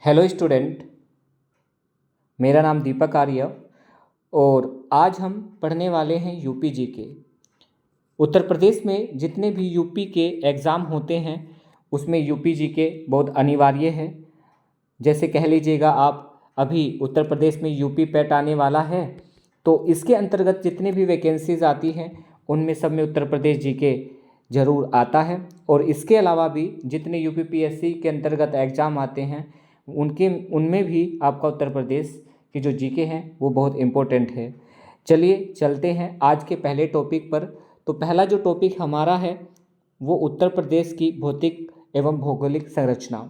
Hello student, मेरा नाम दीपक आर्य और आज हम पढ़ने वाले हैं यूपी जीके। उत्तर प्रदेश में जितने भी यूपी के एग्ज़ाम होते हैं उसमें यूपी जीके बहुत अनिवार्य है। जैसे कह लीजिएगा आप अभी उत्तर प्रदेश में यूपी पैट आने वाला है, तो इसके अंतर्गत जितने भी वैकेंसीज आती हैं उनमें सब में उत्तर प्रदेश जीके ज़रूर आता है। और इसके अलावा भी जितने यूपीपीएससी के अंतर्गत एग्ज़ाम आते हैं उनमें भी आपका उत्तर प्रदेश की जो जीके हैं वो बहुत इम्पोर्टेंट है। चलिए चलते हैं आज के पहले टॉपिक पर। तो पहला जो टॉपिक हमारा है वो उत्तर प्रदेश की भौतिक एवं भौगोलिक संरचना।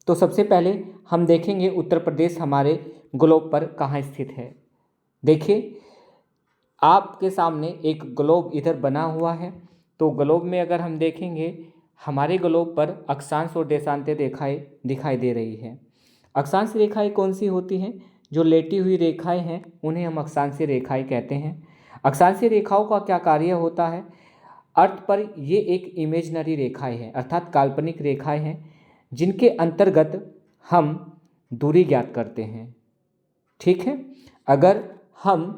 तो सबसे पहले हम देखेंगे उत्तर प्रदेश हमारे ग्लोब पर कहाँ स्थित है। देखिए आपके सामने एक ग्लोब इधर बना हुआ है। तो ग्लोब में अगर हम देखेंगे हमारे ग्लोब पर अक्षांश और देशांतर रेखाएं दिखाई दे रही है। अक्षांश रेखाएं कौन सी होती हैं? जो लेटी हुई रेखाएं हैं उन्हें हम अक्षांशीय रेखाएं कहते हैं। अक्षांशीय रेखाओं का क्या कार्य होता है? अर्थ पर ये एक इमेजनरी रेखाएं हैं अर्थात काल्पनिक रेखाएं हैं जिनके अंतर्गत हम दूरी ज्ञात करते हैं। ठीक है, अगर हम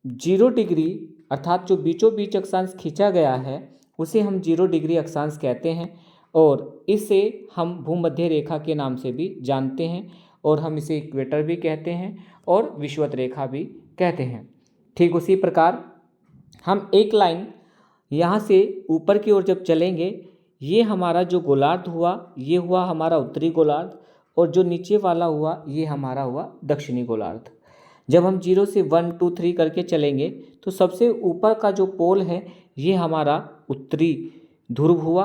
0 डिग्री अर्थात जो बीचों बीच अक्षांश खींचा गया है उसे हम 0 डिग्री अक्षांश कहते हैं और इसे हम भूमध्य रेखा के नाम से भी जानते हैं और हम इसे इक्वेटर भी कहते हैं और विषुवत रेखा भी कहते हैं। ठीक उसी प्रकार हम एक लाइन यहाँ से ऊपर की ओर जब चलेंगे, ये हमारा जो गोलार्ध हुआ ये हुआ हमारा उत्तरी गोलार्ध और जो नीचे वाला हुआ ये हमारा हुआ दक्षिणी गोलार्ध। जब हम 0 से 1 2 3 करके चलेंगे तो सबसे ऊपर का जो पोल है ये हमारा उत्तरी ध्रुव हुआ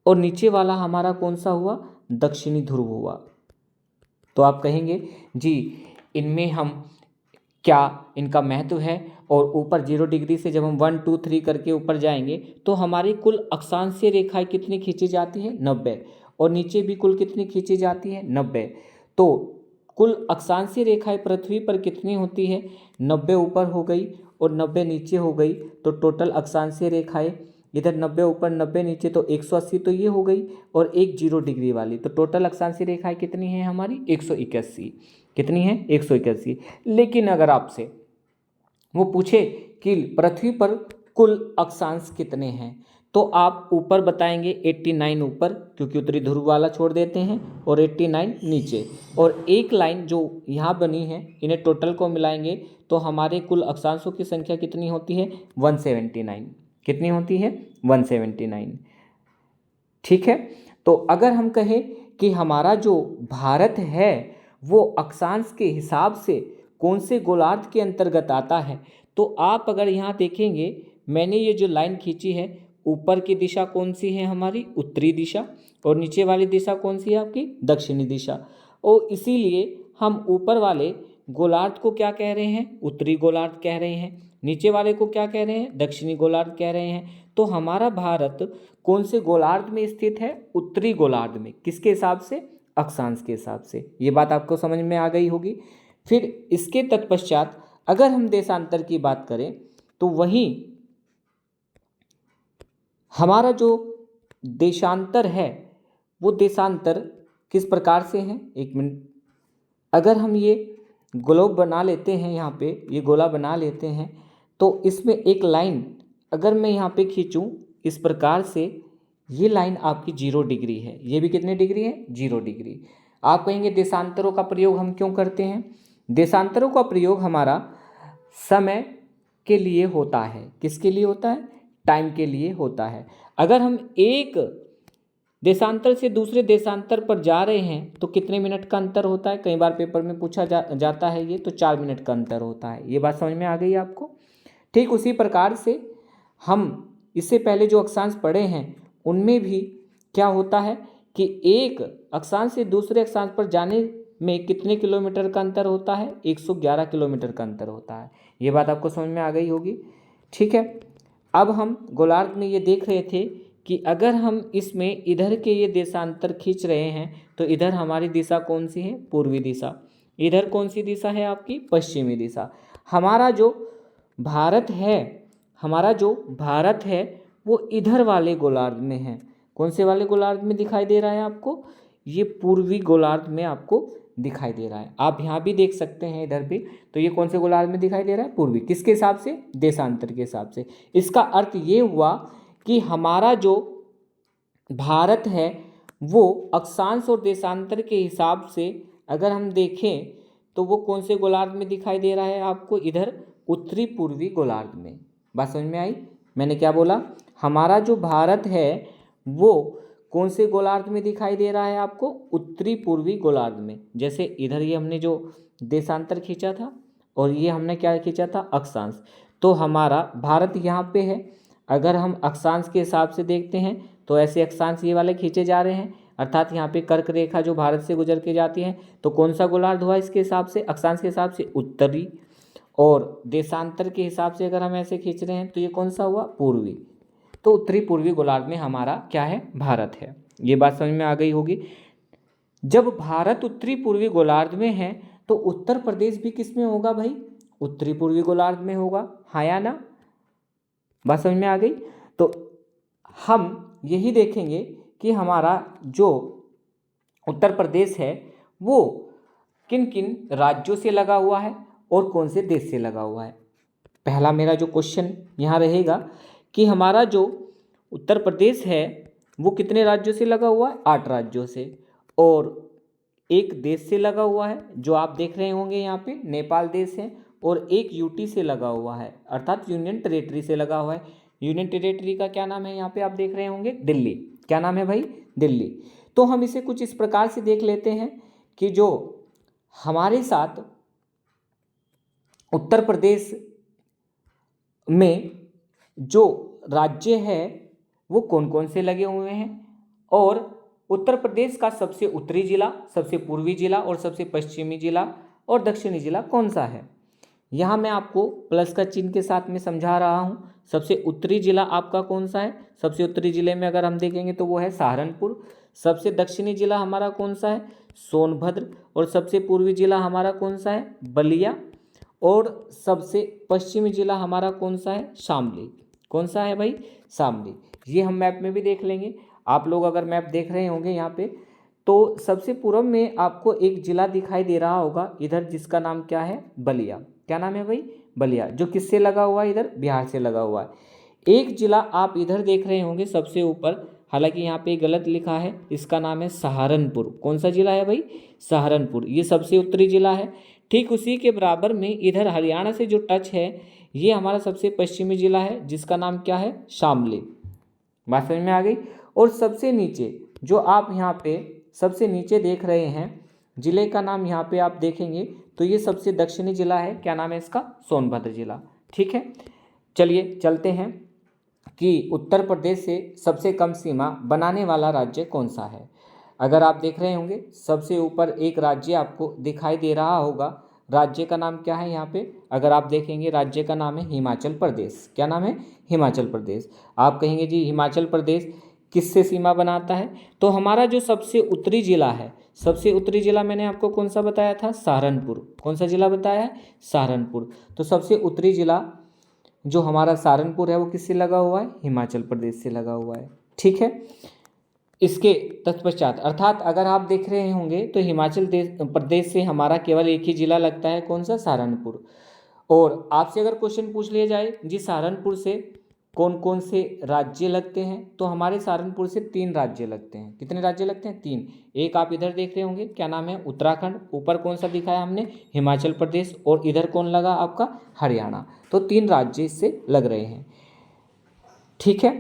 और नीचे वाला हमारा कौन सा हुआ? दक्षिणी ध्रुव हुआ। तो आप कहेंगे जी इनमें हम क्या इनका महत्व है? और ऊपर 0 डिग्री से जब हम 1 2 3 करके ऊपर जाएंगे तो हमारी कुल अक्षांशीय रेखाएं कितनी खींची जाती है? 90। और नीचे भी कुल कितनी खींची जाती है? 90। तो कुल अक्षांशीय रेखाएं पृथ्वी पर कितनी होती है? 90 ऊपर हो गई और 90 नीचे हो गई। तो टोटल अक्षांशीय रेखाएं इधर 90 ऊपर 90 नीचे तो 180 तो ये हो गई और एक 0 डिग्री वाली। तो टोटल अक्षांशीय रेखाएं कितनी हैं हमारी? 181। कितनी है? 181। लेकिन अगर आपसे वो पूछे कि पृथ्वी पर कुल अक्षांश कितने हैं तो आप ऊपर बताएंगे 89 ऊपर, क्योंकि उत्तरी ध्रुव वाला छोड़ देते हैं, और 89 नीचे। और एक लाइन जो यहाँ बनी है इन्हें टोटल को मिलाएंगे तो हमारे कुल अक्षांशों की संख्या कितनी होती है? 179। कितनी होती है? 179। ठीक है, तो अगर हम कहें कि हमारा जो भारत है वो अक्षांश के हिसाब से कौन से गोलार्ध के अंतर्गत आता है, तो आप अगर यहाँ देखेंगे मैंने ये जो लाइन खींची है, ऊपर की दिशा कौन सी है हमारी? उत्तरी दिशा, और नीचे वाली दिशा कौन सी है आपकी? दक्षिणी दिशा। और इसीलिए हम ऊपर वाले गोलार्ध को क्या कह रहे हैं? उत्तरी गोलार्ध कह रहे हैं। नीचे वाले को क्या कह रहे हैं? दक्षिणी गोलार्ध कह रहे हैं। तो हमारा भारत कौन से गोलार्ध में स्थित है? उत्तरी गोलार्ध में। किसके हिसाब से? अक्षांश के हिसाब से। ये बात आपको समझ में आ गई होगी। फिर इसके तत्पश्चात अगर हम देशांतर की बात करें तो वहीं हमारा जो देशांतर है वो देशांतर किस प्रकार से है? एक मिनट, अगर हम ये ग्लोब बना लेते हैं, यहाँ पे ये गोला बना लेते हैं तो इसमें एक लाइन अगर मैं यहाँ पे खींचूँ इस प्रकार से, ये लाइन आपकी 0 डिग्री है। ये भी कितने डिग्री है? 0 डिग्री। आप कहेंगे देशांतरों का प्रयोग हम क्यों करते हैं? देशांतरों का प्रयोग हमारा समय के लिए होता है। किसके लिए होता है? टाइम के लिए होता है। अगर हम एक देशांतर से दूसरे देशांतर पर जा रहे हैं तो कितने मिनट का अंतर होता है? कई बार पेपर में पूछा जाता है ये, तो 4 मिनट का अंतर होता है। ये बात समझ में आ गई आपको? ठीक उसी प्रकार से हम इससे पहले जो अक्षांश पढ़े हैं उनमें भी क्या होता है कि एक अक्षांश से दूसरे अक्षांश पर जाने में कितने किलोमीटर का अंतर होता है? 111 किलोमीटर का अंतर होता है। ये बात आपको समझ में आ गई होगी। ठीक है, अब हम गोलार्ध में ये देख रहे थे कि अगर हम इसमें इधर के ये देशांतर खींच रहे हैं तो इधर हमारी दिशा कौन सी है? पूर्वी दिशा। इधर कौन सी दिशा है आपकी? पश्चिमी दिशा। हमारा जो भारत है वो इधर वाले गोलार्ध में है। कौन से वाले गोलार्ध में दिखाई दे रहा है आपको? ये पूर्वी गोलार्ध में आपको दिखाई दे रहा है। आप यहाँ भी देख सकते हैं इधर भी, तो ये कौन से गोलार्ध में दिखाई दे रहा है? पूर्वी। किसके हिसाब से? देशांतर के हिसाब से। इसका अर्थ ये हुआ कि हमारा जो भारत है वो अक्षांश और देशांतर के हिसाब से अगर हम देखें तो वो कौन से गोलार्ध में दिखाई दे रहा है आपको? इधर उत्तरी पूर्वी गोलार्ध में। बात समझ में आई? मैंने क्या बोला? हमारा जो भारत है वो कौन से गोलार्ध में दिखाई दे रहा है आपको? उत्तरी पूर्वी गोलार्ध में। जैसे इधर ये हमने जो देशांतर खींचा था और ये हमने क्या खींचा था? अक्षांश। तो हमारा भारत यहाँ पे है। अगर हम अक्षांश के हिसाब से देखते हैं तो ऐसे अक्षांश ये वाले खींचे जा रहे हैं, अर्थात यहाँ पे कर्क रेखा जो भारत से गुजर के जाती है, तो कौन सा गोलार्ध हुआ इसके हिसाब से? अक्षांश के हिसाब से उत्तरी। और देशांतर के हिसाब से अगर हम ऐसे खींच रहे हैं तो ये कौन सा हुआ? पूर्वी। तो उत्तरी पूर्वी गोलार्ध में हमारा क्या है? भारत है। ये बात समझ में आ गई होगी। जब भारत उत्तरी पूर्वी गोलार्ध में है तो उत्तर प्रदेश भी किस में होगा भाई? उत्तरी पूर्वी गोलार्ध में होगा, हाँ या ना? बात समझ में आ गई। तो हम यही देखेंगे कि हमारा जो उत्तर प्रदेश है वो किन किन राज्यों से लगा हुआ है और कौन से देश से लगा हुआ है। पहला मेरा जो क्वेश्चन यहाँ रहेगा कि हमारा जो उत्तर प्रदेश है वो कितने राज्यों से लगा हुआ है? 8 राज्यों से। और एक देश से लगा हुआ है जो आप देख रहे होंगे यहाँ पे, नेपाल देश है। और एक यूटी से लगा हुआ है, अर्थात यूनियन टेरेटरी से लगा हुआ है। यूनियन टेरेटरी का क्या नाम है? यहाँ पे आप देख रहे होंगे, दिल्ली। क्या नाम है भाई? दिल्ली। तो हम इसे कुछ इस प्रकार से देख लेते हैं कि जो हमारे साथ उत्तर प्रदेश में जो राज्य है वो कौन कौन से लगे हुए हैं, और उत्तर प्रदेश का सबसे उत्तरी जिला, सबसे पूर्वी जिला और सबसे पश्चिमी जिला और दक्षिणी जिला कौन सा है। यहाँ मैं आपको प्लस का चिन्ह के साथ में समझा रहा हूँ। सबसे उत्तरी जिला आपका कौन सा है? सबसे उत्तरी जिले में अगर हम देखेंगे तो वो है सहारनपुर। सबसे दक्षिणी जिला हमारा कौन सा है? सोनभद्र। और सबसे पूर्वी जिला हमारा कौन सा है? बलिया। और सबसे पश्चिमी जिला हमारा कौन सा है? शामली। कौन सा है भाई? शामली। ये हम मैप में भी देख लेंगे। आप लोग अगर मैप देख रहे होंगे यहाँ पे, तो सबसे पूर्व में आपको एक जिला दिखाई दे रहा होगा इधर, जिसका नाम क्या है? बलिया। क्या नाम है भाई? बलिया। जो किससे लगा हुआ है? इधर बिहार से लगा हुआ है। एक जिला आप इधर देख रहे होंगे सबसे ऊपर, हालांकि यहाँ पे गलत लिखा है, इसका नाम है सहारनपुर। कौन सा जिला है भाई? सहारनपुर। ये सबसे उत्तरी जिला है। ठीक उसी के बराबर में इधर हरियाणा से जो टच है, ये हमारा सबसे पश्चिमी जिला है, जिसका नाम क्या है? शामली। बात समझ में आ गई। और सबसे नीचे जो आप यहाँ पे सबसे नीचे देख रहे हैं जिले का नाम, यहाँ पे आप देखेंगे तो ये सबसे दक्षिणी जिला है। क्या नाम है इसका? सोनभद्र जिला। ठीक है, चलिए चलते हैं कि उत्तर प्रदेश से सबसे कम सीमा बनाने वाला राज्य कौन सा है। अगर आप देख रहे होंगे सबसे ऊपर एक राज्य आपको दिखाई दे रहा होगा। राज्य का नाम क्या है? यहाँ पे अगर आप देखेंगे राज्य का नाम है हिमाचल प्रदेश। क्या नाम है? हिमाचल प्रदेश। आप कहेंगे जी हिमाचल प्रदेश किससे सीमा बनाता है? तो हमारा जो सबसे उत्तरी जिला है, सबसे उत्तरी जिला मैंने आपको कौन सा बताया था? सहारनपुर। कौन सा जिला बताया है? सहारनपुर। तो सबसे उत्तरी जिला जो हमारा सहारनपुर है वो किससे लगा हुआ है? हिमाचल प्रदेश से लगा हुआ है। ठीक है, इसके तत्पश्चात अर्थात अगर आप देख रहे होंगे तो हिमाचल प्रदेश से हमारा केवल एक ही जिला लगता है। कौन सा? सहारनपुर। और आपसे अगर क्वेश्चन पूछ लिया जाए जी सहारनपुर से कौन कौन से राज्य लगते हैं, तो हमारे सहारनपुर से 3 राज्य लगते हैं। कितने राज्य लगते हैं? 3। एक आप इधर देख रहे होंगे, क्या नाम है? उत्तराखंड। ऊपर कौन सा दिखाया हमने? हिमाचल प्रदेश। और इधर कौन लगा आपका? हरियाणा। तो 3 राज्य इससे लग रहे हैं। ठीक है,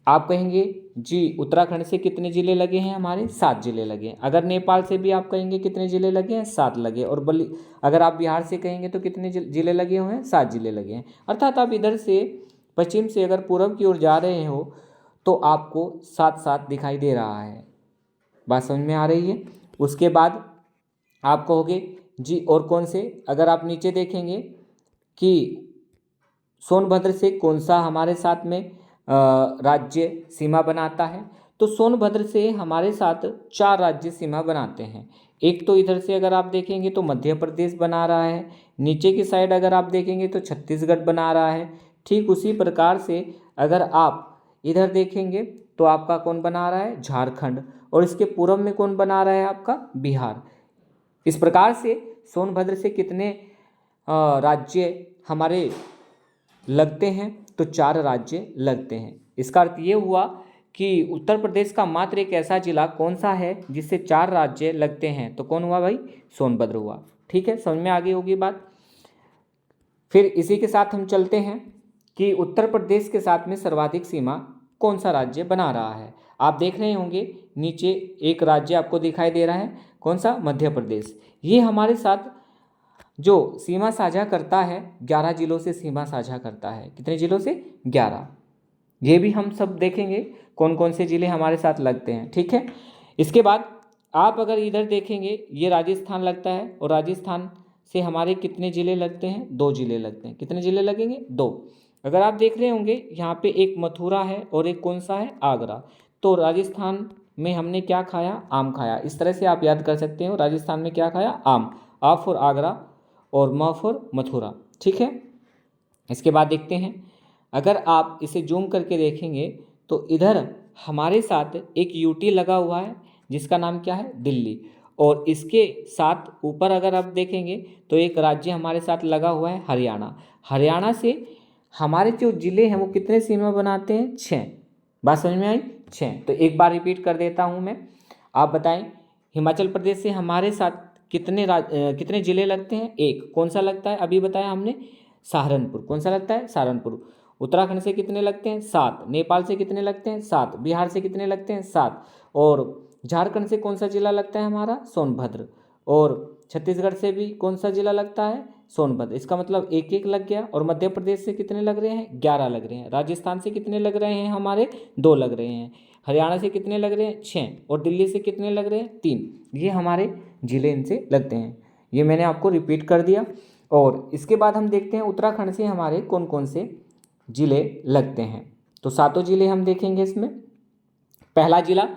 आप कहेंगे जी उत्तराखंड से कितने जिले लगे हैं? हमारे 7 जिले लगे हैं। अगर नेपाल से भी आप कहेंगे कितने जिले लगे हैं? 7 लगे। और अगर आप बिहार से कहेंगे तो कितने जिले लगे हुए हैं? 7 जिले लगे हैं। अर्थात आप इधर से पश्चिम से अगर पूर्व की ओर जा रहे हो तो आपको 7-7 दिखाई दे रहा है। बात समझ में आ रही है? उसके बाद आप कहोगे जी और कौन से, अगर आप नीचे देखेंगे कि सोनभद्र से कौन सा हमारे साथ में राज्य सीमा बनाता है, तो सोनभद्र से हमारे साथ 4 राज्य सीमा बनाते हैं। एक तो इधर से अगर आप देखेंगे तो मध्य प्रदेश बना रहा है, नीचे की साइड अगर आप देखेंगे तो छत्तीसगढ़ बना रहा है। ठीक उसी प्रकार से अगर आप इधर देखेंगे तो आपका कौन बना रहा है, झारखंड, और इसके पूर्व में कौन बना रहा है आपका, बिहार। इस प्रकार से सोनभद्र से कितने राज्य हमारे लगते हैं, तो 4 राज्य लगते हैं। इसका अर्थ ये हुआ कि उत्तर प्रदेश का मात्र एक ऐसा जिला कौन सा है जिससे 4 राज्य लगते हैं, तो कौन हुआ भाई, सोनभद्र हुआ। ठीक है, समझ में आ गई होगी बात। फिर इसी के साथ हम चलते हैं कि उत्तर प्रदेश के साथ में सर्वाधिक सीमा कौन सा राज्य बना रहा है। आप देख रहे होंगे नीचे एक राज्य आपको दिखाई दे रहा है, कौन सा, मध्य प्रदेश। ये हमारे साथ जो सीमा साझा करता है 11 जिलों से सीमा साझा करता है। कितने जिलों से, 11। ये भी हम सब देखेंगे कौन कौन से जिले हमारे साथ लगते हैं। ठीक है, इसके बाद आप अगर इधर देखेंगे ये राजस्थान लगता है, और राजस्थान से हमारे कितने जिले लगते हैं, 2 जिले लगते हैं। कितने जिले लगेंगे, 2। अगर आप देख रहे होंगे यहाँ पे एक मथुरा है और एक कौन सा है, आगरा। तो राजस्थान में हमने क्या खाया, आम खाया। इस तरह से आप याद कर सकते हो, राजस्थान में क्या खाया, आम। आ फॉर आगरा और म फॉर मथुरा। ठीक है, इसके बाद देखते हैं, अगर आप इसे जूम करके देखेंगे तो इधर हमारे साथ एक यूटी लगा हुआ है जिसका नाम क्या है, दिल्ली। और इसके साथ ऊपर अगर आप देखेंगे तो एक राज्य हमारे साथ लगा हुआ है, हरियाणा। हरियाणा से हमारे जो जिले हैं वो कितने सीमा बनाते हैं, 6। बात समझ में आई, 6। तो एक बार रिपीट कर देता हूँ मैं, आप बताएं, हिमाचल प्रदेश से हमारे साथ कितने जिले लगते हैं, 1। कौन सा लगता है, अभी बताया हमने, सहारनपुर। कौन सा लगता है, सहारनपुर। उत्तराखंड से कितने लगते हैं, 7। नेपाल से कितने लगते हैं, 7। बिहार से कितने लगते हैं, 7। और झारखंड से कौन सा जिला लगता है हमारा, सोनभद्र। और छत्तीसगढ़ से भी कौन सा जिला लगता है, सोनभद्र। इसका मतलब 1-1 लग गया। और मध्य प्रदेश से कितने लग रहे हैं, 11 लग रहे हैं। राजस्थान से कितने लग रहे हैं हमारे, 2 लग रहे हैं। हरियाणा से कितने लग रहे हैं, 6। और दिल्ली से कितने लग रहे हैं, 3। ये हमारे जिले इनसे लगते हैं। ये मैंने आपको रिपीट कर दिया। और इसके बाद हम देखते हैं उत्तराखंड से हमारे कौन कौन से जिले लगते हैं। तो 7 जिले हम देखेंगे इसमें। पहला जिला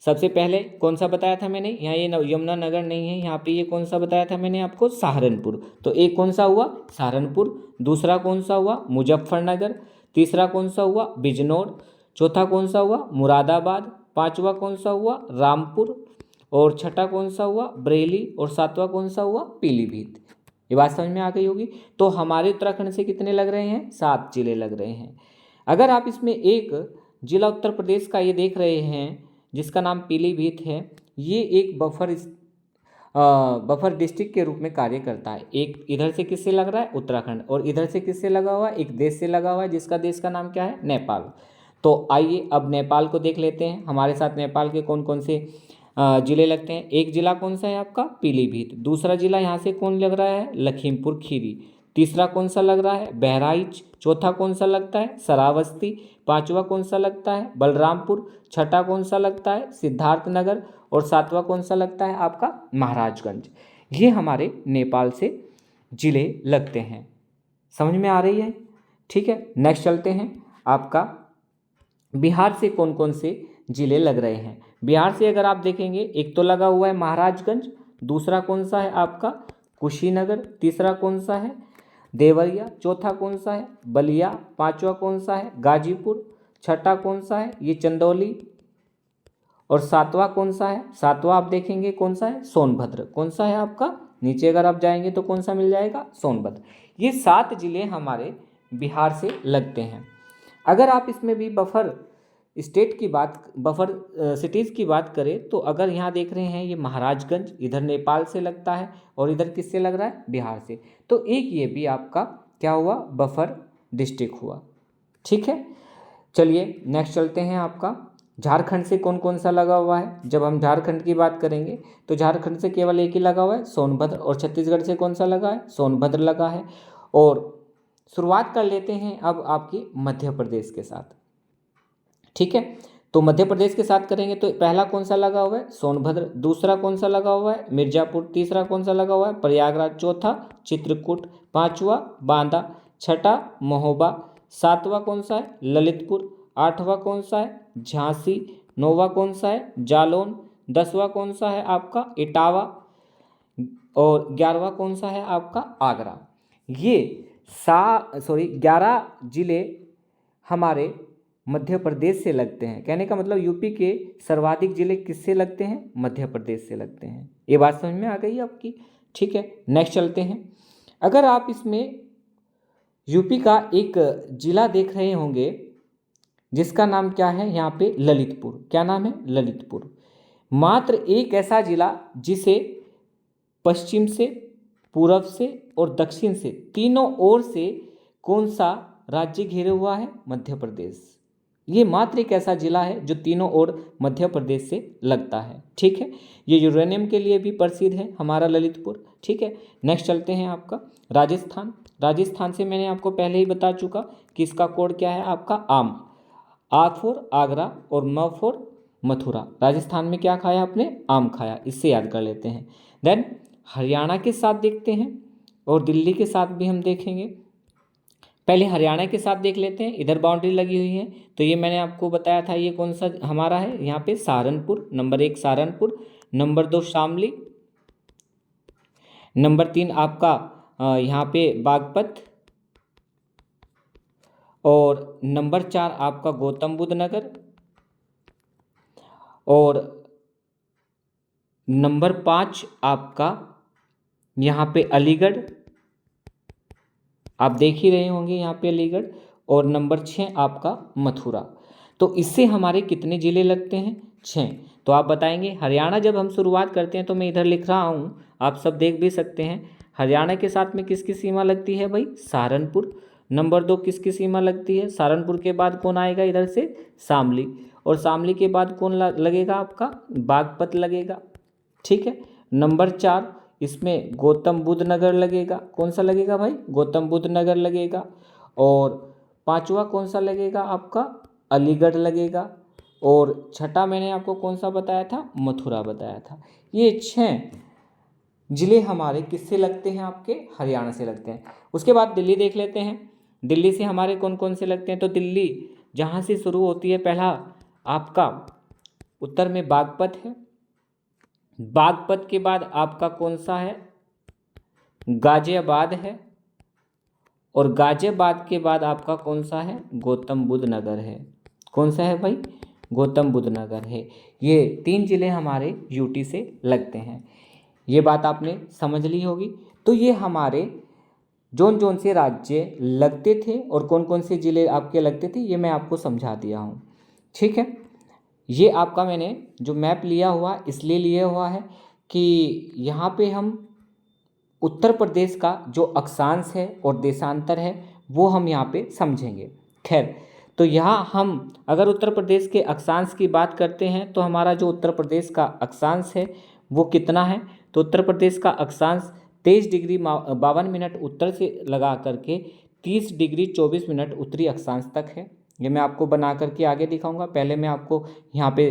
सबसे पहले कौन सा बताया था मैंने, यहाँ ये यमुनानगर नहीं है, यहाँ पे ये कौन सा बताया था मैंने आपको, सहारनपुर। तो एक कौन सा हुआ, सहारनपुर। दूसरा कौन सा हुआ, मुजफ्फरनगर। तीसरा कौन सा हुआ, बिजनौर। चौथा कौन सा हुआ, मुरादाबाद। पांचवा कौन सा हुआ, रामपुर। और छठा कौन सा हुआ, बरेली। और 7वां कौन सा हुआ, पीलीभीत। ये बात समझ में आ गई होगी। तो हमारे उत्तराखंड से कितने लग रहे हैं, 7 जिले लग रहे हैं। अगर आप इसमें एक जिला उत्तर प्रदेश का ये देख रहे हैं जिसका नाम पीलीभीत है, ये एक बफर डिस्ट्रिक्ट के रूप में कार्य करता है। एक इधर से किससे लग रहा है, उत्तराखंड। और इधर से किससे लगा हुआ है, एक देश से लगा हुआ है, जिसका देश का नाम क्या है, नेपाल। तो आइए अब नेपाल को देख लेते हैं। हमारे साथ नेपाल के कौन कौन से जिले लगते हैं। एक जिला कौन सा है आपका, पीलीभीत। दूसरा जिला यहाँ से कौन लग रहा है, लखीमपुर खीरी। तीसरा कौन सा लग रहा है, बहराइच। चौथा कौन सा लगता है, श्रावस्ती। पांचवा कौन सा लगता है, बलरामपुर। छठा कौन सा लगता है, सिद्धार्थनगर। और 7वां कौन सा लगता है आपका, महाराजगंज। ये हमारे नेपाल से जिले लगते हैं। समझ में आ रही है, ठीक है। नेक्स्ट चलते हैं, आपका बिहार से कौन कौन से जिले लग रहे हैं। बिहार से अगर आप देखेंगे, एक तो लगा हुआ है महाराजगंज। दूसरा कौन सा है आपका, कुशीनगर। तीसरा कौन सा है, देवरिया। चौथा कौन सा है, बलिया। पांचवा कौन सा है, गाजीपुर। छठा कौन सा है, ये चंदौली। और 7वां कौन सा है, 7वां आप देखेंगे कौन सा है, सोनभद्र। कौन सा है आपका, नीचे अगर आप जाएंगे तो कौन सा मिल जाएगा, सोनभद्र। ये 7 जिले हमारे बिहार से लगते हैं। अगर आप इसमें भी बफर स्टेट की बात, बफर सिटीज़ की बात करें, तो अगर यहाँ देख रहे हैं ये महाराजगंज, इधर नेपाल से लगता है। और इधर किससे लग रहा है, बिहार से। तो एक ये भी आपका क्या हुआ, बफर डिस्ट्रिक्ट हुआ। ठीक है, चलिए नेक्स्ट चलते हैं। आपका झारखंड से कौन कौन सा लगा हुआ है। जब हम झारखंड की बात करेंगे तो झारखंड से केवल एक ही लगा हुआ है, सोनभद्र। और छत्तीसगढ़ से कौन सा लगा है, सोनभद्र लगा है। और शुरुआत कर लेते हैं अब आपकी मध्य प्रदेश के साथ। ठीक है, तो मध्य प्रदेश के साथ करेंगे तो पहला कौन सा लगा हुआ है, सोनभद्र। दूसरा कौन सा लगा हुआ है, मिर्जापुर। तीसरा कौन सा लगा हुआ है, प्रयागराज। चौथा चित्रकूट। पांचवा बांदा। छठा महोबा। 7वां कौन सा है, ललितपुर। 8वां कौन सा है, झांसी। 9वां कौन सा है, जालौन। 10वां कौन सा है आपका, इटावा। और 11वां कौन सा है आपका, आगरा। ये 11 जिले हमारे मध्य प्रदेश से लगते हैं। कहने का मतलब यूपी के सर्वाधिक जिले किससे लगते हैं? मध्य प्रदेश से लगते हैं। ये बात समझ में आ गई आपकी? ठीक है, नेक्स्ट चलते हैं। अगर आप इसमें यूपी का एक जिला देख रहे होंगे जिसका नाम क्या है यहाँ पे? ललितपुर। क्या नाम है? ललितपुर। मात्र एक ऐसा जिला जिसे पश्चिम से, पूरब से और दक्षिण से, तीनों ओर से कौन सा राज्य घेरे हुआ है? मध्य प्रदेश। ये मात्र एक ऐसा जिला है जो तीनों ओर मध्य प्रदेश से लगता है। ठीक है, ये यूरेनियम के लिए भी प्रसिद्ध है हमारा ललितपुर। ठीक है, नेक्स्ट चलते हैं आपका राजस्थान। राजस्थान से मैंने आपको पहले ही बता चुका कि इसका कोड क्या है आपका? आम। आ फॉर आगरा और म फॉर मथुरा। राजस्थान में क्या खाया आपने? आम खाया। इससे याद कर लेते हैं। देन हरियाणा के साथ देखते हैं और दिल्ली के साथ भी हम देखेंगे। पहले हरियाणा के साथ देख लेते हैं। इधर बाउंड्री लगी हुई है तो ये मैंने आपको बताया था, ये कौन सा हमारा है? यहाँ पे Saharanpur. Number 1 Saharanpur, number 2 Shamli, number 3 आपका यहाँ पे बागपत, और नंबर 4 आपका गौतम बुद्ध नगर, और नंबर 5 आपका यहाँ पे अलीगढ़। आप देख ही रहे होंगे यहाँ पे अलीगढ़, और नंबर 6 आपका मथुरा। तो इससे हमारे कितने ज़िले लगते हैं? 6। तो आप बताएंगे। हरियाणा जब हम शुरुआत करते हैं तो मैं इधर लिख रहा हूँ, आप सब देख भी सकते हैं। हरियाणा के साथ में किसकी सीमा लगती है भाई? सहारनपुर। नंबर 2 किसकी सीमा लगती है? सहारनपुर के बाद कौन आएगा इधर से? शामली। और शामली के बाद कौन लगेगा आपका? बागपत लगेगा। ठीक है, नंबर 4 इसमें गौतम बुद्ध नगर लगेगा। कौन सा लगेगा भाई? गौतम बुद्ध नगर लगेगा। और 5वां कौन सा लगेगा आपका? अलीगढ़ लगेगा। और 6ठा मैंने आपको कौन सा बताया था? मथुरा बताया था। ये 6 जिले हमारे किससे लगते हैं? आपके हरियाणा से लगते हैं। उसके बाद दिल्ली देख लेते हैं। दिल्ली से हमारे कौन कौन से लगते हैं? तो दिल्ली जहाँ से शुरू होती है, पहला आपका उत्तर में बागपत है। बागपत के बाद आपका कौन सा है? गाजियाबाद है। और गाजियाबाद के बाद आपका कौन सा है? गौतम बुद्ध नगर है। कौन सा है भाई? गौतम बुद्ध नगर है। ये 3 जिले हमारे यूटी से लगते हैं। ये बात आपने समझ ली होगी। तो ये हमारे जोन जोन से राज्य लगते थे और कौन कौन से जिले आपके लगते थे, ये मैं आपको समझा दिया हूँ। ठीक है, ये आपका मैंने जो मैप लिया हुआ इसलिए लिया हुआ है कि यहाँ पे हम उत्तर प्रदेश का जो अक्षांश है और देशांतर है वो हम यहाँ पे समझेंगे। खैर, तो यहाँ हम अगर उत्तर प्रदेश के अक्षांश की बात करते हैं तो हमारा जो उत्तर प्रदेश का अक्षांश है वो कितना है? तो उत्तर प्रदेश का अक्षांश 23 डिग्री 52 मिनट उत्तर से लगा करके 30 डिग्री 24 मिनट उत्तरी अक्षांश तक है। ये मैं आपको बना करके आगे दिखाऊंगा। पहले मैं आपको यहाँ पे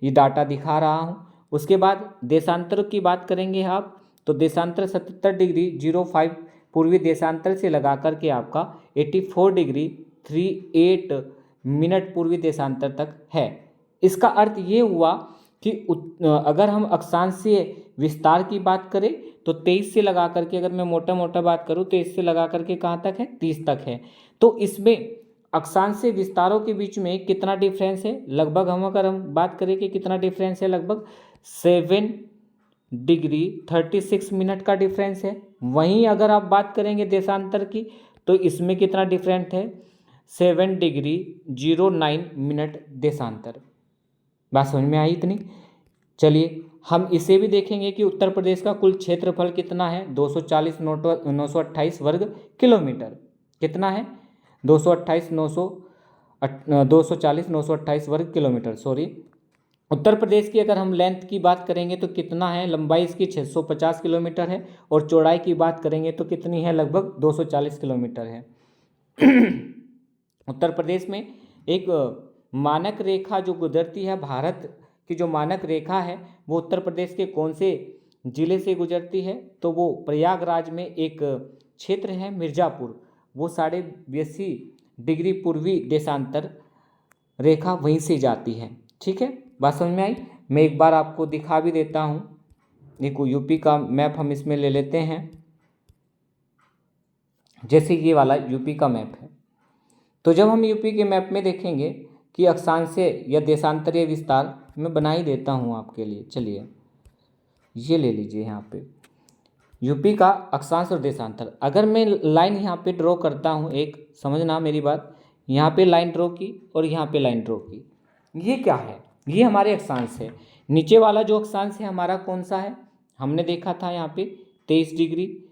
ये डाटा दिखा रहा हूँ। उसके बाद देशांतर की बात करेंगे आप, तो देशांतर 77 डिग्री 05 पूर्वी देशांतर से लगा करके आपका 84 डिग्री 38 मिनट पूर्वी देशांतर तक है। इसका अर्थ ये हुआ कि अगर हम अक्षांशीय विस्तार की बात करें तो 23 से लगा करके, अगर मैं मोटा मोटा बात करूँ तो इससे लगा करके कहाँ तक है? 30 तक है। तो इसमें अक्षांशीय विस्तारों के बीच में कितना डिफरेंस है? लगभग हम अगर हम बात करें कि कितना डिफरेंस है, लगभग 7 डिग्री 36 मिनट का डिफरेंस है। वहीं अगर आप बात करेंगे देशांतर की तो इसमें कितना डिफरेंस है? 7 डिग्री 09 मिनट देशांतर। बात समझ में आई इतनी? चलिए हम इसे भी देखेंगे कि उत्तर प्रदेश का कुल क्षेत्रफल कितना है? 240 वर्ग किलोमीटर। कितना है? 240 वर्ग किलोमीटर, सॉरी। उत्तर प्रदेश की अगर हम लेंथ की बात करेंगे तो कितना है? लंबाई इसकी 650 किलोमीटर है और चौड़ाई की बात करेंगे तो कितनी है? लगभग 240 किलोमीटर है। उत्तर प्रदेश में एक मानक रेखा जो गुजरती है, भारत की जो मानक रेखा है वो उत्तर प्रदेश के कौन से जिले से गुजरती है? तो वो प्रयागराज में एक क्षेत्र है मिर्ज़ापुर, वो 82.5 डिग्री पूर्वी देशांतर रेखा वहीं से जाती है। ठीक है, बात समझ में आई? मैं एक बार आपको दिखा भी देता हूँ। देखो यूपी का मैप हम इसमें ले लेते हैं। जैसे ये वाला यूपी का मैप है, तो जब हम यूपी के मैप में देखेंगे कि अक्षांशीय या देशांतरीय विस्तार मैं बना ही देता हूँ आपके लिए। चलिए ये ले लीजिए यहाँ पे यूपी का अक्षांश और देशांतर। अगर मैं लाइन यहाँ पे ड्रॉ करता हूँ, एक समझना मेरी बात, यहाँ पे लाइन ड्रॉ की और यहाँ पे लाइन ड्रॉ की, ये क्या है? ये हमारे अक्षांश है। नीचे वाला जो अक्षांश है हमारा कौन सा है? हमने देखा था यहाँ पे 23 डिग्री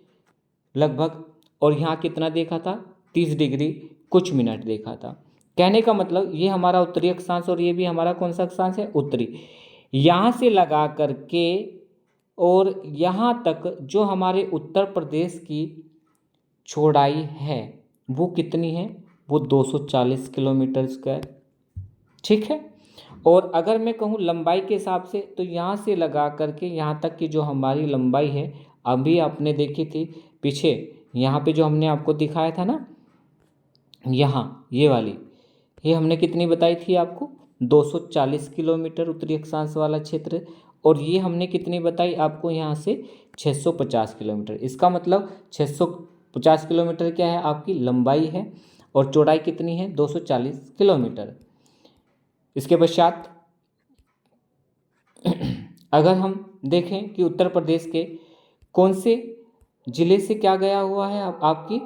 लगभग, और यहाँ कितना देखा था? 30 डिग्री कुछ मिनट देखा था। कहने का मतलब ये हमारा उत्तरी अक्षांश और ये भी हमारा कौन सा अक्षांश है? उत्तरी। यहाँ से लगा करके और यहाँ तक जो हमारे उत्तर प्रदेश की चौड़ाई है वो कितनी है? वो 240 किलोमीटर स्क्वायर। ठीक है। और अगर मैं कहूँ लंबाई के हिसाब से, तो यहाँ से लगा करके यहाँ तक की जो हमारी लंबाई है, अभी आपने देखी थी पीछे यहाँ पे जो हमने आपको दिखाया था ना, यहाँ ये वाली, ये हमने कितनी बताई थी आपको? 240 किलोमीटर उत्तरी अक्षांश वाला क्षेत्र। और ये हमने कितनी बताई आपको? यहाँ से 650 किलोमीटर। इसका मतलब 650 किलोमीटर क्या है? आपकी लंबाई है, और चौड़ाई कितनी है? 240 किलोमीटर। इसके पश्चात अगर हम देखें कि उत्तर प्रदेश के कौन से जिले से क्या गया हुआ है आपकी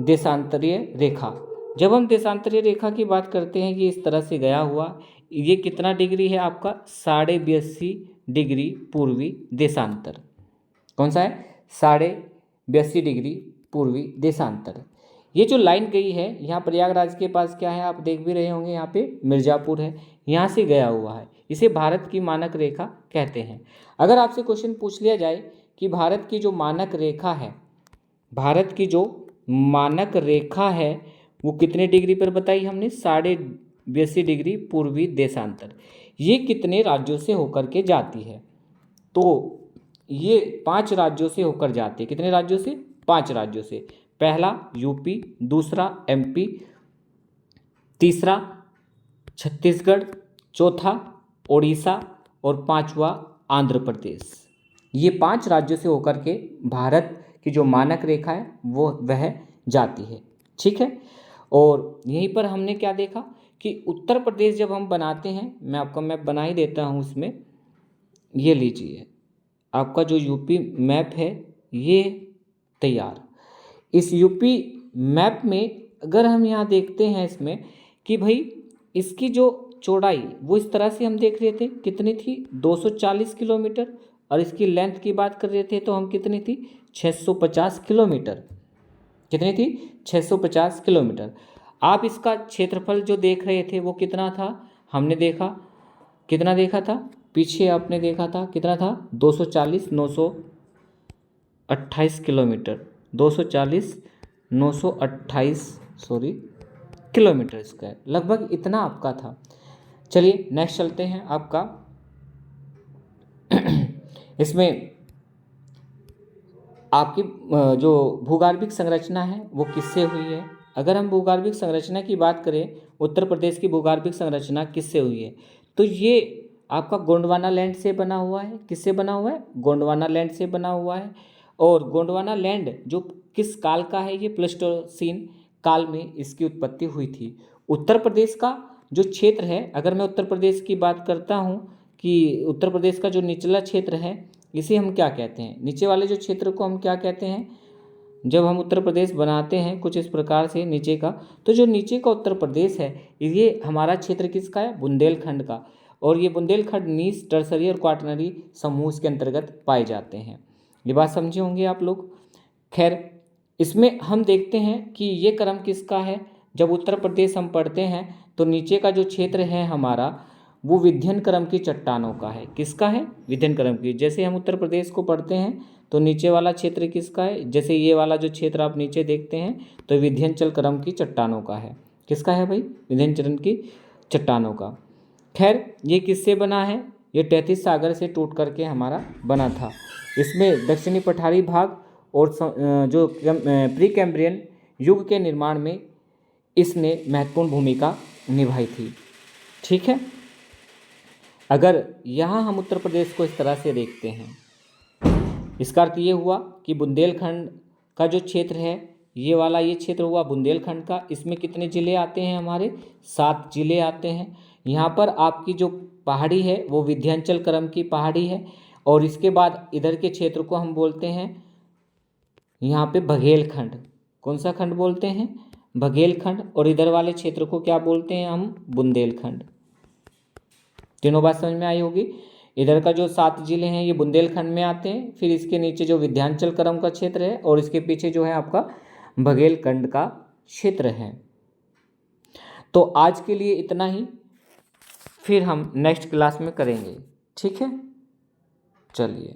देशांतरीय रेखा। जब हम देशांतरीय रेखा की बात करते हैं, ये इस तरह से गया हुआ, ये कितना डिग्री है आपका? 82.5 डिग्री पूर्वी देशांतर। कौन सा है? 82.5 डिग्री पूर्वी देशांतर। ये जो लाइन गई है, यहाँ प्रयागराज के पास क्या है? आप देख भी रहे होंगे, यहाँ पे मिर्ज़ापुर है, यहाँ से गया हुआ है। इसे भारत की मानक रेखा कहते हैं। अगर आपसे क्वेश्चन पूछ लिया जाए कि भारत की जो मानक रेखा है, भारत की जो मानक रेखा है वो कितने डिग्री पर बताई हमने? 82.5 डिग्री पूर्वी देशांतर। ये कितने राज्यों से होकर के जाती है? तो ये 5 राज्यों से होकर जाती है। कितने राज्यों से? 5 राज्यों से। पहला यूपी, दूसरा एमपी, तीसरा छत्तीसगढ़, चौथा ओडिशा और पांचवा आंध्र प्रदेश। ये 5 राज्यों से होकर के भारत की जो मानक रेखा है वो वह जाती है। ठीक है। और यहीं पर हमने क्या देखा कि उत्तर प्रदेश जब हम बनाते हैं, मैं आपका मैप बना ही देता हूँ इसमें, ये लीजिए आपका जो यूपी मैप है ये तैयार। इस यूपी मैप में अगर हम यहाँ देखते हैं इसमें कि भाई इसकी जो चौड़ाई वो इस तरह से हम देख रहे थे, कितनी थी? 240 किलोमीटर। और इसकी लेंथ की बात कर रहे थे तो हम कितनी थी? 650 किलोमीटर। कितनी थी? 650 किलोमीटर। आप इसका क्षेत्रफल जो देख रहे थे वो कितना था? हमने देखा कितना देखा था? पीछे आपने देखा था कितना था? 240 928 किलोमीटर। 240 928 किलोमीटर स्क्वायर, लगभग इतना आपका था। चलिए नेक्स्ट चलते हैं आपका इसमें आपकी जो भूगर्भिक संरचना है वो किससे हुई है? अगर हम भूगर्भिक संरचना की बात करें, उत्तर प्रदेश की भूगर्भिक संरचना किससे हुई है? तो ये आपका गोंडवाना लैंड से बना हुआ है। किससे बना हुआ है? गोंडवाना लैंड से बना हुआ है। और गोंडवाना लैंड जो किस काल का है? ये प्लेस्टोसीन काल में इसकी उत्पत्ति हुई थी। उत्तर प्रदेश का जो क्षेत्र है, अगर मैं उत्तर प्रदेश की बात करता हूँ कि उत्तर प्रदेश का जो निचला क्षेत्र है इसे हम क्या कहते हैं? नीचे वाले जो क्षेत्र को हम क्या कहते हैं? जब हम उत्तर प्रदेश बनाते हैं कुछ इस प्रकार से नीचे का, तो जो नीचे का उत्तर प्रदेश है ये हमारा क्षेत्र किसका है? बुंदेलखंड का। और ये बुंदेलखंड नीच, टर्सरी और क्वाटरनरी समूह के अंतर्गत पाए जाते हैं। ये बात समझे होंगे आप लोग। खैर इसमें हम देखते हैं कि ये क्रम किसका है। जब उत्तर प्रदेश हम पढ़ते हैं तो नीचे का जो क्षेत्र है हमारा वो विंध्यन क्रम की चट्टानों का है। किसका है? विंध्यन क्रम की। जैसे हम उत्तर प्रदेश को पढ़ते हैं तो नीचे वाला क्षेत्र किसका है? जैसे ये वाला जो क्षेत्र आप नीचे देखते हैं तो विंध्याचल क्रम की चट्टानों का है। किसका है भाई? विंध्याचल की चट्टानों का। खैर ये किससे बना है? ये तैतीस सागर से टूट करके हमारा बना था। इसमें दक्षिणी पठारी भाग और जो प्री कैम्ब्रियन युग के निर्माण में इसने महत्वपूर्ण भूमिका निभाई थी। ठीक है। अगर यहाँ हम उत्तर प्रदेश को इस तरह से देखते हैं, इसका अर्थ ये हुआ कि बुंदेलखंड का जो क्षेत्र है ये वाला ये क्षेत्र हुआ बुंदेलखंड का। इसमें कितने ज़िले आते हैं हमारे? 7 ज़िले आते हैं। यहाँ पर आपकी जो पहाड़ी है वो विंध्याचल क्रम की पहाड़ी है। और इसके बाद इधर के क्षेत्र को हम बोलते हैं यहाँ पे बघेलखंड। कौन सा खंड बोलते हैं? बघेलखंड। और इधर वाले क्षेत्र को क्या बोलते हैं हम? बुंदेलखंड। तीनों बात समझ में आई होगी। इधर का जो 7 जिले हैं ये बुंदेलखंड में आते हैं। फिर इसके नीचे जो विंध्याचल क्रम का क्षेत्र है और इसके पीछे जो है आपका बघेलखंड का क्षेत्र है। तो आज के लिए इतना ही, फिर हम नेक्स्ट क्लास में करेंगे। ठीक है, चलिए।